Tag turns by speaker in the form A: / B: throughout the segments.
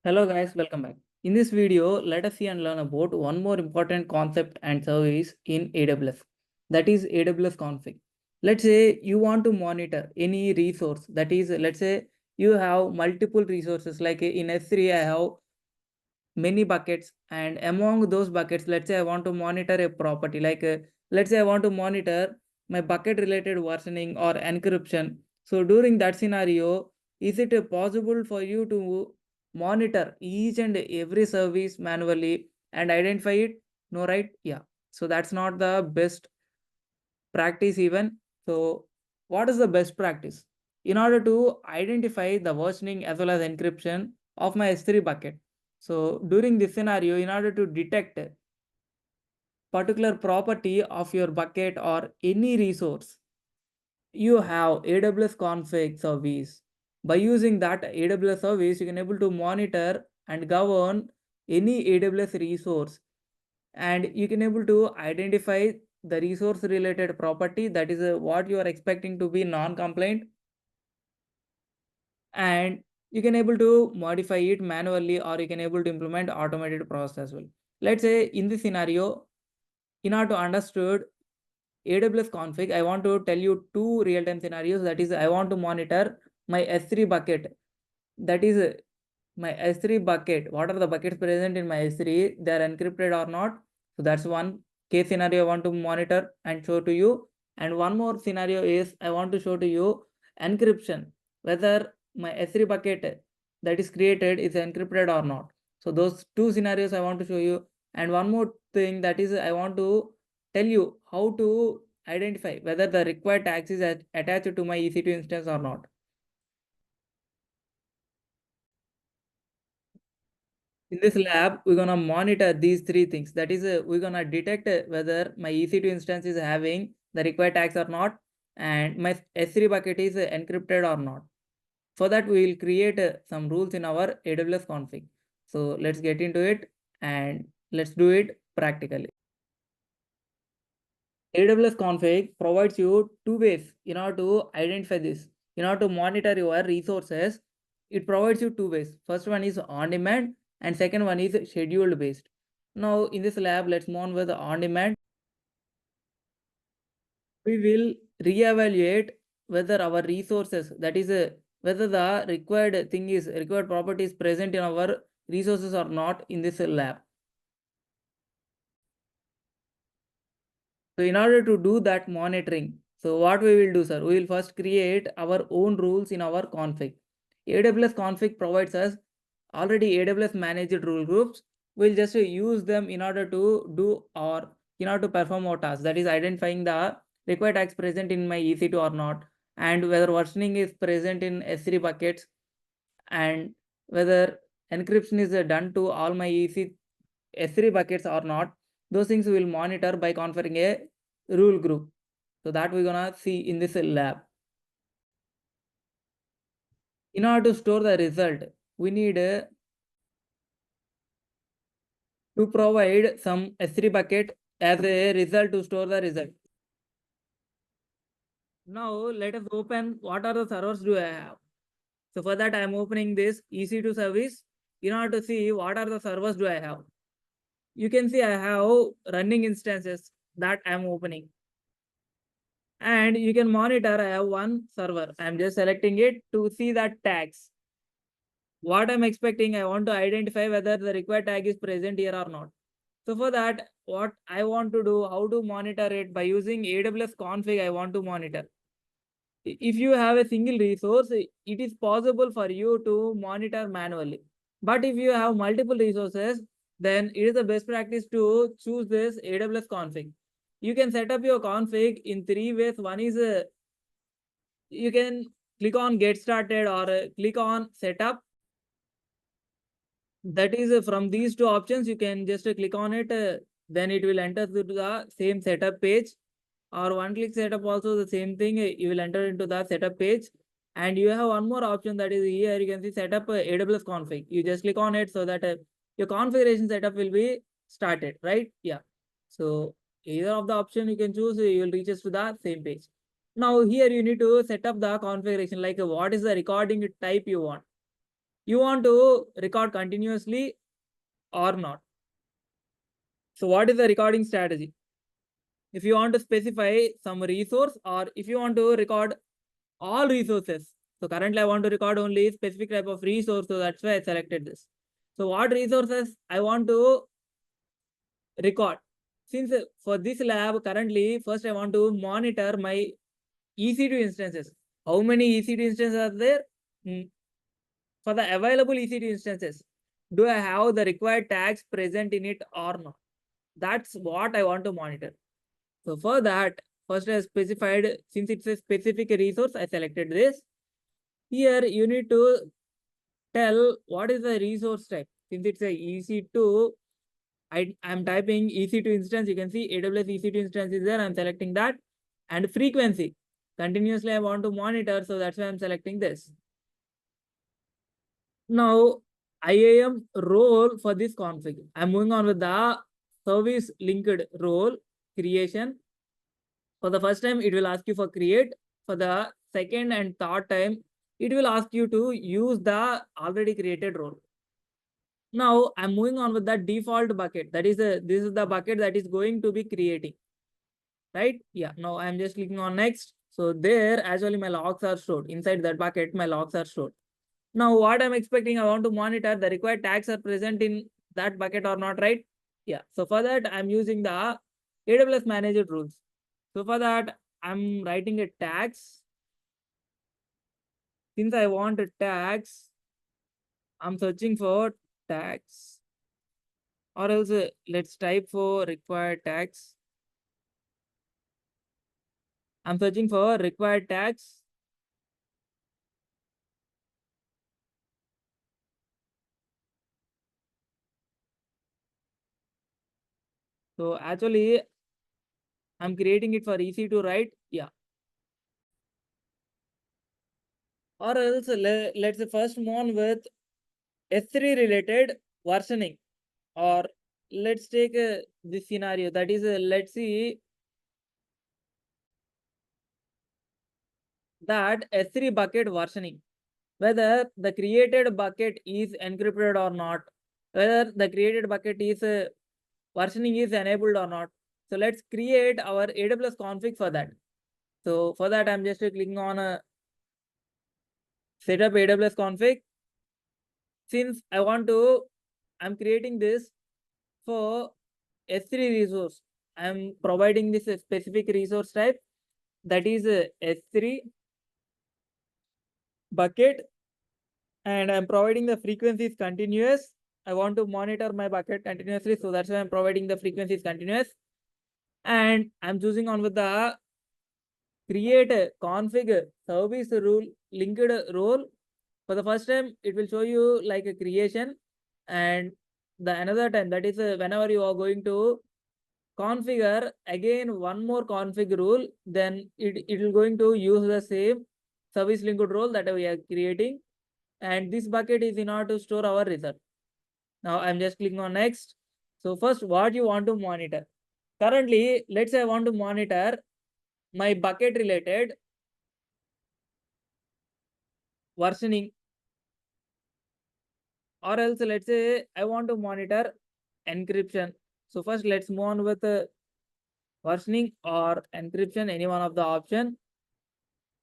A: Hello guys, welcome back. In this video, let us see and learn about one more important concept and service in AWS. That is AWS Config. Let's say you want to monitor any resource. That is, let's say you have multiple resources. Like in S3, I have many buckets, and among those buckets, let's say I want to monitor a property. Let's say I want to monitor my bucket related versioning or encryption. So during that scenario, is it possible for you to monitor each and every service manually and identify it? No, right? Yeah. So that's not the best practice even. So what is the best practice? In order to identify the versioning as well as encryption of my S3 bucket. So during this scenario, in order to detect particular property of your bucket or any resource, you have AWS Config service. By using that AWS service, you can able to monitor and govern any AWS resource, and you can able to identify the resource related property, that is what you are expecting to be non-compliant, and you can able to modify it manually, or you can able to implement automated process as well. Let's say in this scenario, in order to understood AWS config, I want to tell you two real-time scenarios. That is, I want to monitor my S3 bucket. That is my S3 bucket. What are the buckets present in my S3? They are encrypted or not? So that's one case scenario I want to monitor and show to you. And one more scenario is I want to show to you encryption, whether my S3 bucket that is created is encrypted or not. So those two scenarios I want to show you. And one more thing, that is I want to tell you how to identify whether the required tags is attached to my EC2 instance or not. In this lab, we're gonna monitor these three things. That is, we're gonna detect whether my EC2 instance is having the required tags or not, and my S3 bucket is encrypted or not. For that, we will create some rules in our AWS config. So let's get into it and let's do it practically. AWS config provides you two ways in order to identify this. In order to monitor your resources, it provides you two ways. First one is on demand and second one is scheduled based. Now in this lab, let's move on with the on demand. We will reevaluate whether our resources, that is whether the required property is present in our resources or not in this lab. So in order to do that monitoring, so what we will do, sir, we will first create our own rules in our config. AWS config provides us already AWS managed rule groups. We'll just use them in order to do or in order to perform our task. That is identifying the required tags present in my EC2 or not, and whether versioning is present in S3 buckets, and whether encryption is done to all my S3 buckets or not. Those things we will monitor by configuring a rule group. So that we're gonna see in this lab. In order to store the result, we need to provide some S3 bucket as a result to store the result. Now let us open what are the servers do I have. So for that I am opening this EC2 service in order to see what are the servers do I have. You can see I have running instances that I am opening. And you can monitor, I have one server. I'm just selecting it to see that tags. What I'm expecting, I want to identify whether the required tag is present here or not. So for that, what I want to do, how to monitor it by using AWS config, I want to monitor. If you have a single resource, it is possible for you to monitor manually. But if you have multiple resources, then it is the best practice to choose this AWS config. You can set up your config in three ways. One is you can click on get started or click on setup. That is from these two options, you can just click on it. Then it will enter to the same setup page, or one click setup also the same thing. You will enter into the setup page, and you have one more option, that is here you can see setup AWS config. You just click on it so that your configuration setup will be started, right? Yeah. So either of the option you can choose, you will reach us to the same page. Now here you need to set up the configuration, like what is the recording type you want. You want to record continuously or not. So what is the recording strategy? If you want to specify some resource or if you want to record all resources. So currently I want to record only specific type of resource. So that's why I selected this. So what resources I want to record? Since for this lab currently, first I want to monitor my EC2 instances. How many EC2 instances are there? For the available EC2 instances, do I have the required tags present in it or not? That's what I want to monitor. So for that, first I specified, since it's a specific resource, I selected this. Here you need to tell what is the resource type. Since it's a EC2, I'm typing EC2 instance. You can see AWS EC2 instance is there. I'm selecting that. And frequency. Continuously I want to monitor. So that's why I'm selecting this. Now IAM role for this config. I'm moving on with the service linked role creation. For the first time, it will ask you for create. For the second and third time, it will ask you to use the already created role. Now I'm moving on with the default bucket. That is this is the bucket that is going to be creating. Right? Yeah. Now I'm just clicking on next. So there actually my logs are stored. Inside that bucket, my logs are stored. Now what I'm expecting, I want to monitor the required tags are present in that bucket or not, right? Yeah. So for that, I'm using the AWS managed rules. So for that, I'm writing a tags. Since I want a tags, I'm searching for tags. Or else let's type for required tags. I'm searching for required tags. So actually, I'm creating it for EC2, right? Yeah. Or else let's first move on with S3 related versioning. Or let's take this scenario. That is, let's see that S3 bucket versioning. Whether the created bucket is encrypted or not. Whether the created bucket is versioning is enabled or not. So let's create our AWS config for that. So for that, I'm just clicking on setup AWS config. Since I'm creating this for S3 resource. I'm providing this specific resource type, that is S3 bucket, and I'm providing the frequency is continuous. I want to monitor my bucket continuously, so that's why I'm providing the frequency is continuous. And I'm choosing on with the create config service rule linked role. For the first time, it will show you like a creation, and the another time, that is whenever you are going to configure again one more config rule, then it will going to use the same service linked role that we are creating, and this bucket is in order to store our result. Now I'm just clicking on next. So first, what you want to monitor? Currently, let's say I want to monitor my bucket related versioning, or else let's say I want to monitor encryption. So first, let's move on with versioning or encryption, any one of the option.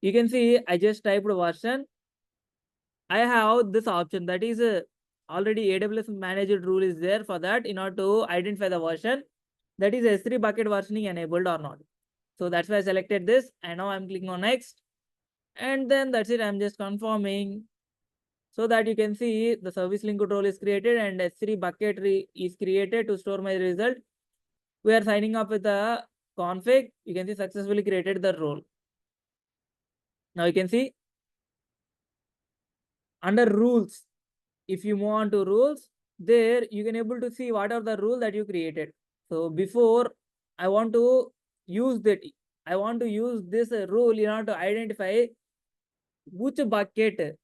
A: You can see I just typed version. I have this option, that is already AWS managed rule is there. For that, in order to identify the version, that is S3 bucket versioning enabled or not. So that's why I selected this, and now I'm clicking on next, and then that's it. I'm just confirming, so that you can see the service link role is created and S3 bucket is created to store my result. We are signing up with the config. You can see successfully created the role. Now you can see under rules, if you move on to rules, there you can able to see what are the rule that you created. So before I want to use that, I want to use this rule in order to identify which bucket,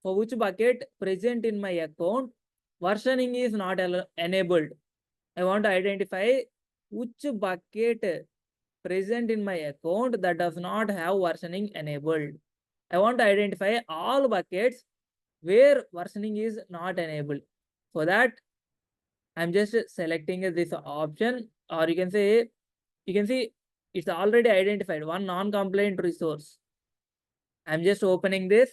A: for which bucket present in my account versioning is not enabled. I want to identify which bucket present in my account that does not have versioning enabled. I want to identify all buckets where versioning is not enabled. For that, I'm just selecting this option, or you can say, you can see it's already identified one non-compliant resource. I'm just opening this.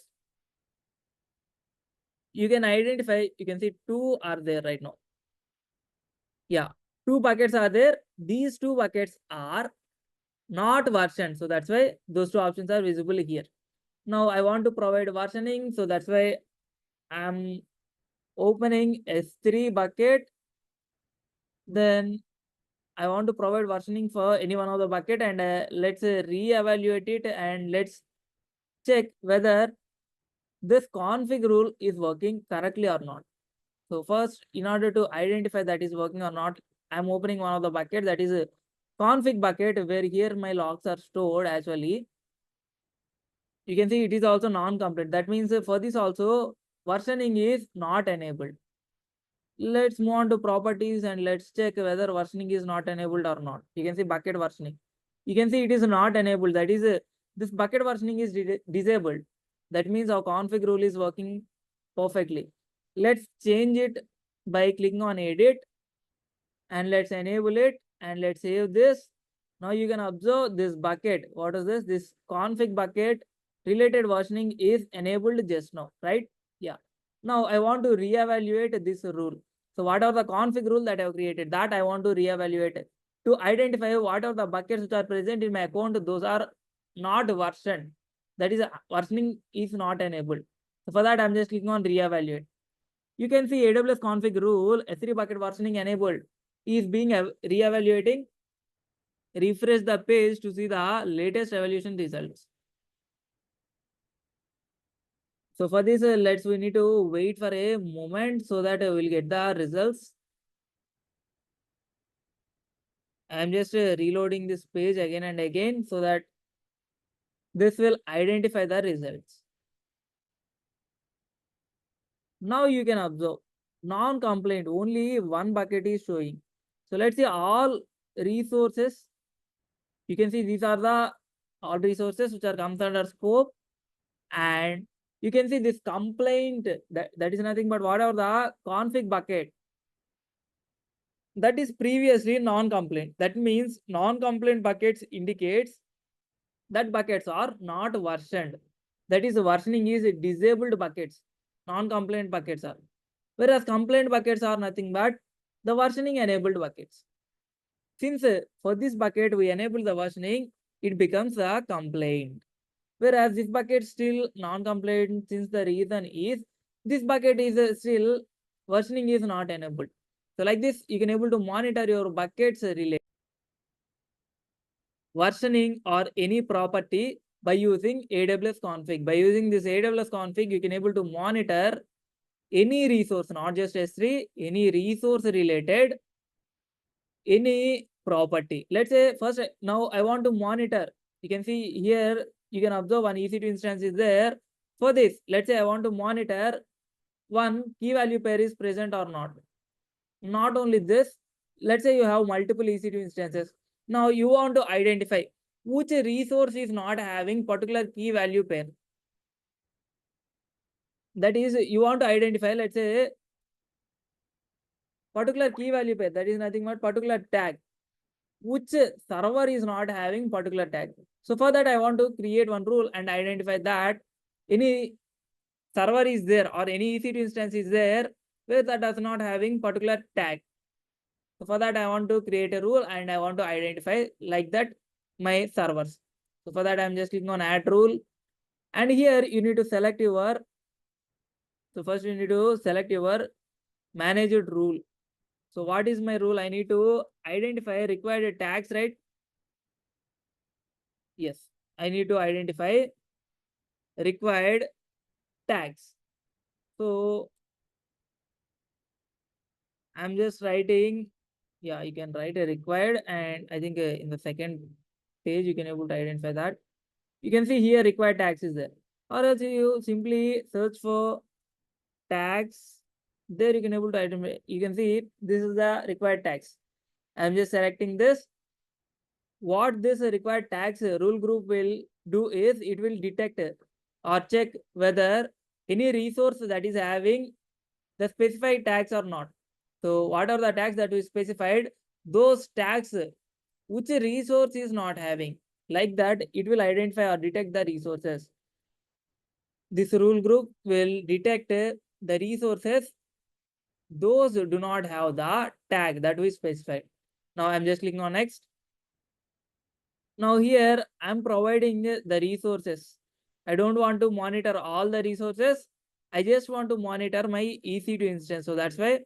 A: You can identify, you can see two are there right now. Yeah, two buckets are there. These two buckets are not versioned. So that's why those two options are visible here. Now I want to provide versioning. So that's why I'm opening S3 bucket. Then I want to provide versioning for any one of the bucket, and let's re-evaluate it, and let's check whether this config rule is working correctly or not. So first, in order to identify that is working or not, I'm opening one of the bucket, that is a config bucket, where here my logs are stored actually. You can see it is also non-complete. That means for this also versioning is not enabled. Let's move on to properties and let's check whether versioning is not enabled or not. You can see bucket versioning. You can see it is not enabled. That is, this bucket versioning is disabled. That means our config rule is working perfectly. Let's change it by clicking on edit, and let's enable it, and let's save this. Now you can observe this bucket. What is this? This config bucket related versioning is enabled just now, right? Yeah. Now I want to reevaluate this rule. So what are the config rule that I have created? That I want to reevaluate to identify what are the buckets which are present in my account. Those are not versioned. That is, versioning is not enabled. So for that, I'm just clicking on reevaluate. You can see AWS config rule S3 bucket versioning enabled is being reevaluating. Refresh the page to see the latest evaluation results. So for this, we need to wait for a moment so that we'll get the results. I'm just reloading this page again and again so that this will identify the results. Now you can observe non-compliant, only one bucket is showing. So let's see all resources. You can see these are the all resources which are comes under scope, and you can see this complaint, that is nothing but whatever the config bucket that is previously non-complaint. That means non-complaint buckets indicates that buckets are not versioned. That is, versioning is disabled buckets. Non-complaint buckets are, whereas complaint buckets are nothing but the versioning enabled buckets. Since for this bucket we enable the versioning, it becomes a complaint. Whereas this bucket still non-compliant, since the reason is this bucket is still versioning is not enabled. So like this, you can able to monitor your buckets related versioning or any property by using AWS config. By using this AWS config, you can able to monitor any resource, not just S3, any resource related, any property. Let's say first, now I want to monitor. You can see here, you can observe one EC2 instance is there. For this, let's say I want to monitor one key value pair is present or not. Not only this, let's say you have multiple EC2 instances. Now you want to identify which resource is not having particular key value pair. That is, you want to identify, let's say, particular key value pair. That is nothing but particular tag. Which server is not having particular tag. So for that, I want to create one rule and identify that any server is there or any EC2 instance is there where that does not having particular tag. So for that, I want to create a rule and I want to identify like that my servers. So for that, I'm just clicking on add rule. And here you need to select your, so first you need to select your managed rule. So what is my rule? I need to identify required tags, right? Yes, I need to identify required tags. So I'm just writing, yeah, you can write a required, and I think in the second page you can able to identify that. You can see here required tags is there, or else you simply search for tags. There you can able to identify. You can see this is the required tags. I'm just selecting this. What this required tags rule group will do is it will detect or check whether any resource that is having the specified tags or not. So what are the tags that we specified? Those tags which resource is not having. Like that, it will identify or detect the resources. This rule group will detect the resources those do not have the tag that we specified. Now I'm just clicking on next. Now here I'm providing the resources. I don't want to monitor all the resources. I just want to monitor my EC2 instance. So that's why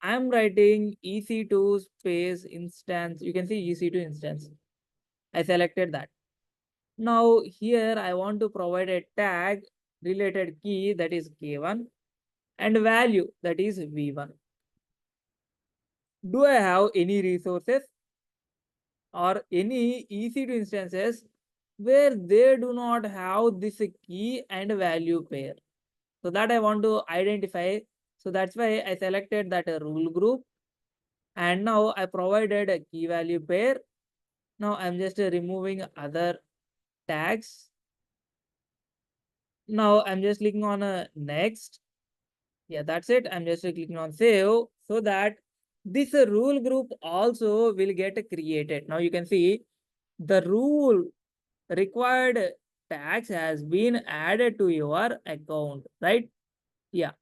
A: I'm writing EC2 space instance. You can see EC2 instance. I selected that. Now here I want to provide a tag related key that is K1 and value that is V1. Do I have any resources or any EC2 instances where they do not have this key and value pair? So that I want to identify. So that's why I selected that rule group. And now I provided a key value pair. Now I'm just removing other tags. Now I'm just clicking on next. Yeah, that's it. I'm just clicking on save so that this rule group also will get created. Now you can see the rule required tags has been added to your account, right? Yeah.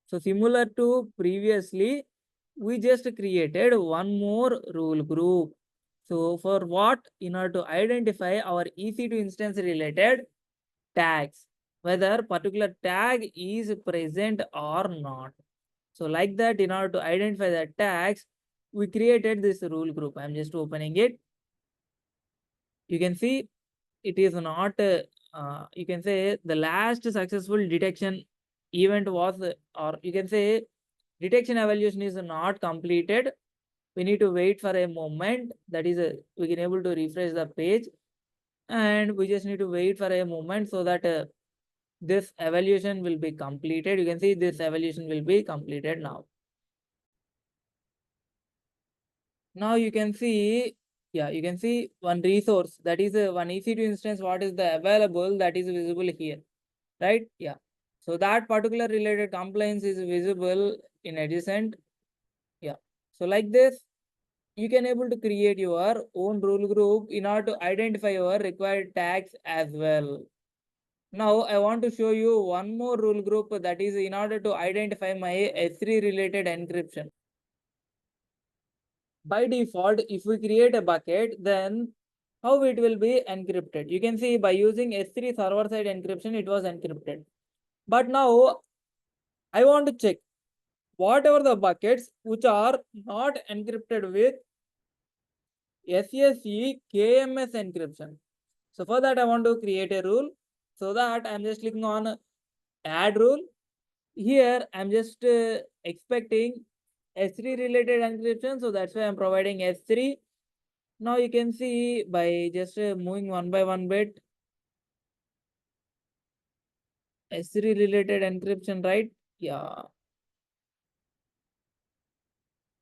A: So similar to previously, we just created one more rule group. So for what? In order to identify our EC2 instance related tags, whether particular tag is present or not. So like that, in order to identify the tags, we created this rule group. I'm just opening it. You can see it is not, you can say the last successful detection event was, or you can say detection evaluation is not completed. We need to wait for a moment. That is, we can able to refresh the page and we just need to wait for a moment so that this evaluation will be completed. You can see this evaluation will be completed now. Now you can see, yeah, you can see one resource that is one EC2 instance. What is the available that is visible here, right? Yeah. So that particular related compliance is visible in adjacent. Yeah. So like this, you can able to create your own rule group in order to identify your required tags as well. Now I want to show you one more rule group that is in order to identify my S3 related encryption. By default, if we create a bucket, then how it will be encrypted? You can see by using S3 server side encryption, it was encrypted. But now I want to check whatever the buckets which are not encrypted with SSE KMS encryption. So for that, I want to create a rule. So that I'm just clicking on add rule. Here I'm just expecting S3 related encryption. So that's why I'm providing S3. Now you can see by just moving one by one bit, S3 related encryption, right? Yeah.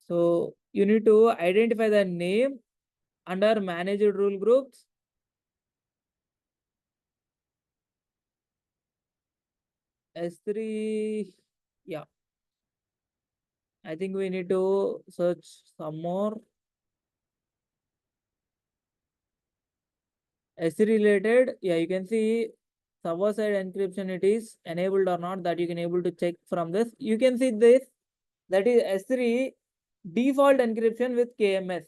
A: So you need to identify the name under managed rule groups. S3, yeah. I think we need to search some more. S3 related, yeah, you can see server side encryption it is enabled or not, that you can able to check from this. You can see this, that is S3 default encryption with KMS.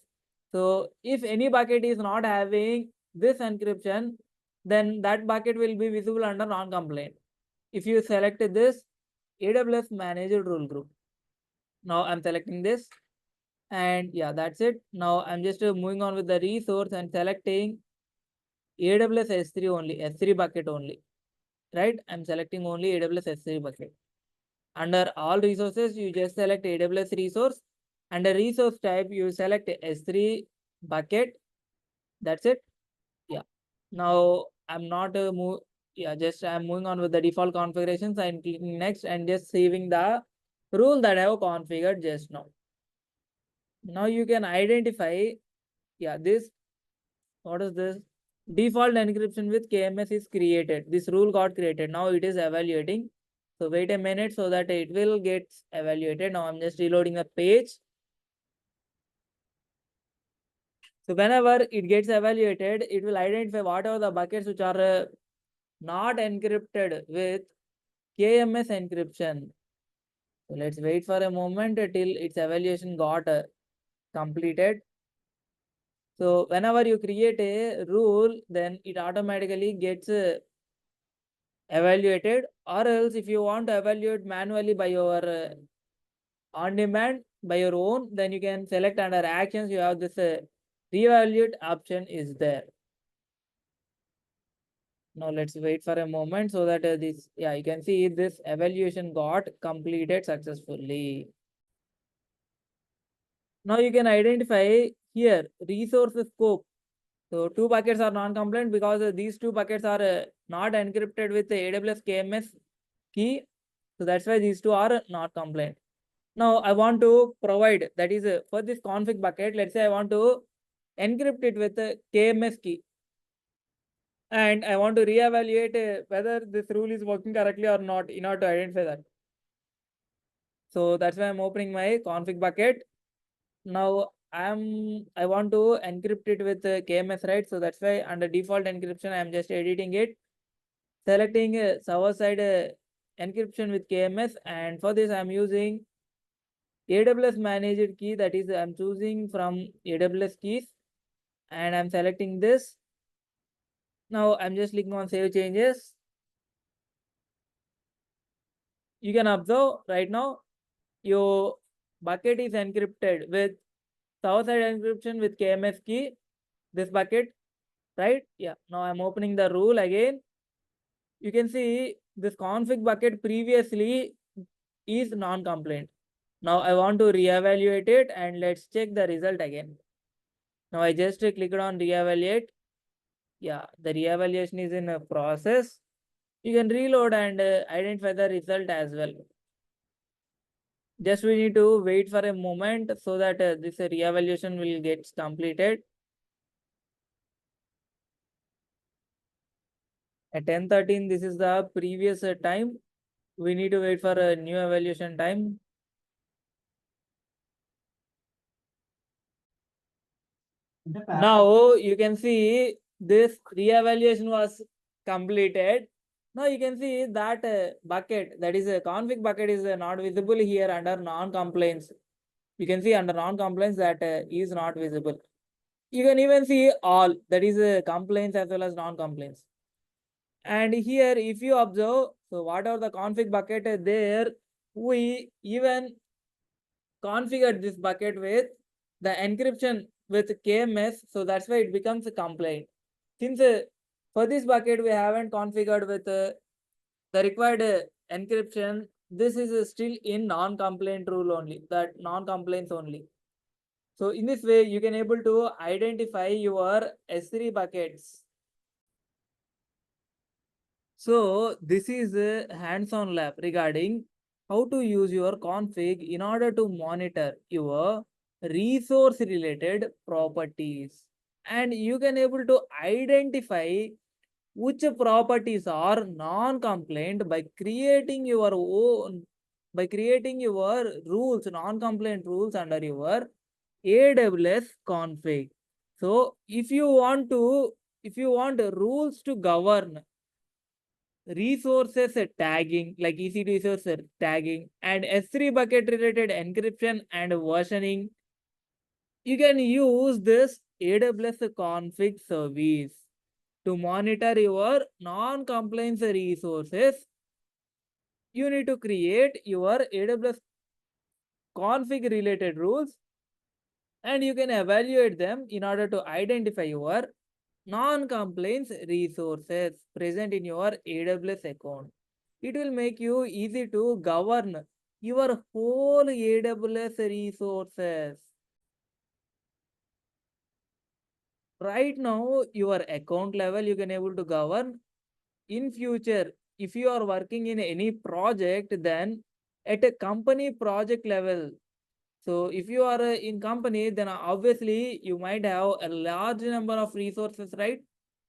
A: So if any bucket is not having this encryption, then that bucket will be visible under non-compliant. If you select this AWS managed rule group. Now I'm selecting this and yeah, that's it. Now I'm just moving on with the resource and selecting AWS S3 only, S3 bucket only, right? I'm selecting only AWS S3 bucket. Under all resources, you just select AWS resource. Under resource type, you select S3 bucket. That's it. Yeah. Now I'm not yeah, just I'm moving on with the default configurations. I'm clicking next and just saving the rule that I have configured just now. Now you can identify, yeah, this, what is this? default encryption with KMS is created. This rule got created. Now it is evaluating. So wait a minute so that it will get evaluated. Now I'm just reloading the page. So whenever it gets evaluated, it will identify whatever the buckets which are not encrypted with KMS encryption. So let's wait for a moment till its evaluation got completed. So whenever you create a rule, then it automatically gets evaluated, or else if you want to evaluate manually by your on demand by your own, then you can select under actions. You have this reevaluate option is there. Now let's wait for a moment so that this, yeah, you can see this evaluation got completed successfully. Now you can identify here resource scope. So two buckets are non-compliant because these two buckets are not encrypted with the AWS KMS key. So that's why these two are not compliant. Now I want to provide, that is for this config bucket, let's say I want to encrypt it with the KMS key. And I want to reevaluate whether this rule is working correctly or not in order to identify that. So that's why I'm opening my config bucket. Now I want to encrypt it with KMS, right? So that's why under default encryption, I'm just editing it, selecting server side encryption with KMS. And for this, I'm using AWS managed key, that is I'm choosing from AWS keys and I'm selecting this. Now I'm just clicking on save changes. You can observe right now your bucket is encrypted with server side encryption with KMS key, this bucket, right? Yeah. Now I'm opening the rule again. You can see this config bucket previously is non-compliant. Now I want to reevaluate it and let's check the result again. Now I just clicked on reevaluate. Yeah, the reevaluation is in a process. You can reload and identify the result as well. Just we need to wait for a moment so that this reevaluation will get completed. At 10:13, this is the previous time. We need to wait for a new evaluation time. Now you can see this reevaluation was completed. Now you can see that bucket, that is a config bucket, is not visible here under non-compliance. You can see under non-compliance that is not visible. You can even see all, that is complaints as well as non-complaints. And here if you observe, so whatever the config bucket is there, we even configured this bucket with the encryption with KMS, so that's why it becomes a complaint. Since for this bucket we haven't configured with the required encryption, this is still in non-complaint rule only, that non-complaints only. So in this way, you can able to identify your S3 buckets. So this is a hands-on lab regarding how to use your config in order to monitor your resource related properties. And you can able to identify which properties are non-compliant by creating your own, by creating your rules, non-compliant rules under your AWS config. So if you want rules to govern resources tagging like EC2 resource tagging and S3 bucket related encryption and versioning, you can use this AWS config service to monitor your non-compliance resources. You need to create your AWS config related rules and you can evaluate them in order to identify your non-compliance resources present in your AWS account. It will make you easy to govern your whole AWS resources. Right now, your account level you can able to govern. In future, if you are working in any project, then at a company project level. So if you are in company, then obviously you might have a large number of resources, right?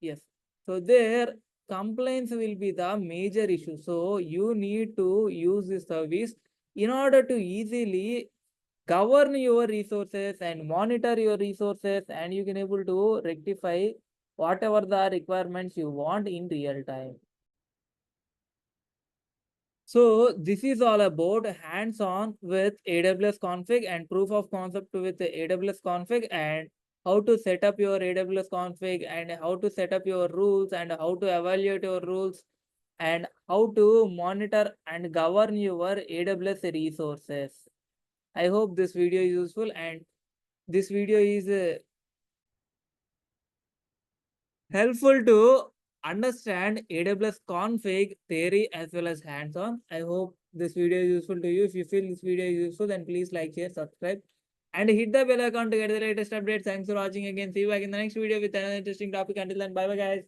A: Yes. So there complaints will be the major issue. So you need to use this service in order to easily govern your resources and monitor your resources, and you can able to rectify whatever the requirements you want in real time. So this is all about hands-on with AWS config and proof of concept with the AWS config, and how to set up your AWS config and how to set up your rules and how to evaluate your rules and how to monitor and govern your AWS resources. I hope this video is useful, and this video is helpful to understand AWS config theory as well as hands-on. I hope this video is useful to you. If you feel this video is useful, then please like, share, subscribe, and hit the bell icon to get the latest updates. Thanks for watching again. See you back in the next video with another interesting topic. Until then, bye bye guys.